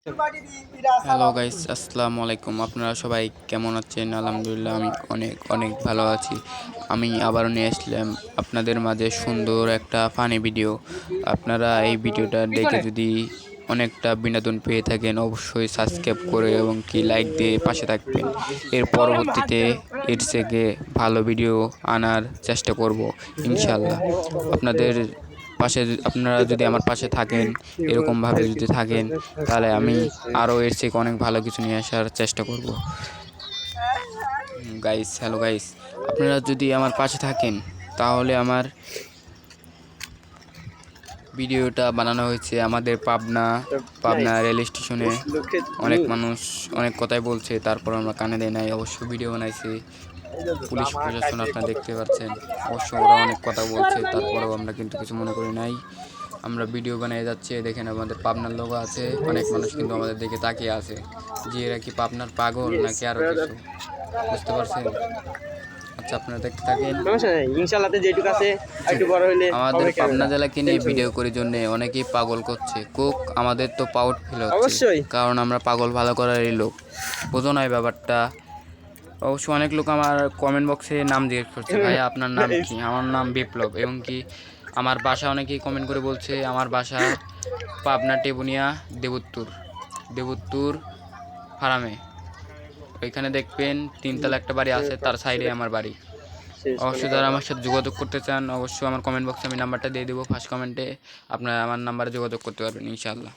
Hello guys, আসসালামু আলাইকুম। আপনারা সবাই কেমন আছেন? আলহামদুলিল্লাহ আমি অনেক অনেক ভালো আছি। আমি আবারও নিয়ে আসলাম আপনাদের মাঝে সুন্দর একটা ফানি ভিডিও। আপনারা এই ভিডিওটা দেখে যদি অনেকটা বিনোদন পেয়ে থাকেন, অবশ্যই সাবস্ক্রাইব করে এবং কি লাইক দিয়ে পাশে থাকবেন। এর পরবর্তীতে এর থেকে ভালো ভিডিও আনার চেষ্টা করব ইনশাল্লাহ। আপনারা যদি আমার পাশে থাকেন, এরকমভাবে যদি থাকেন, তাহলে আমি আরও এর থেকে অনেক ভালো কিছু নিয়ে আসার চেষ্টা করব। গাইস, হ্যালো গাইস, আপনারা যদি আমার পাশে থাকেন তাহলে আমার ভিডিওটা বানানো হয়েছে আমাদের পাবনা রেল স্টেশনে। অনেক মানুষ অনেক কথাই বলছে, তারপর আমরা কানে দেয় নাই, অবশ্য ভিডিও বানাইছি। পুলিশ প্রশাসন আপনারা দেখতে পাচ্ছেন, অবশ্য ওরা অনেক কথা বলছে, তারপরেও আমরা কিন্তু কিছু মনে করি নাই। আমরা ভিডিও বানিয়ে যাচ্ছি, দেখেন আমাদের পাবনার লোক আছে, অনেক মানুষ কিন্তু আমাদের দিকে তাকিয়ে আছে যে এরা কি পাবনার পাগল নাকি আরও কিছু, বুঝতে পারছেন? আচ্ছা, আপনারা দেখতে থাকেন। আমাদের পাবনা জেলাকে নিয়ে ভিডিও করার জন্য অনেকেই পাগল করছে, কোক আমাদের তো পাউট ফিল হচ্ছে, কারণ আমরা পাগল ভালো করারই লোক, বোঝো না এই ব্যাপারটা। অবশ্য অনেক লোক আমার কমেন্ট বক্সে নাম জিজ্ঞেস করছে, ভাই আপনার নাম কি? আমার নাম বিপ্লব। এবং কি আমার বাসা অনেকেই কমেন্ট করে বলছে আমার বাসা পাবনা টেবুনিয়া দেবুত্তুর ফার্মে। ওইখানে দেখবেন তিনতলা একটা বাড়ি আছে, তার সাইডে আমার বাড়ি। অবশ্যই যারা আমার সাথে যোগাযোগ করতে চান, অবশ্যই আমার কমেন্ট বক্সে আমি নাম্বারটা দিয়ে দেবো, ফার্স্ট কমেন্টে আপনারা আমার নাম্বারে যোগাযোগ করতে পারবেন ইনশাআল্লাহ।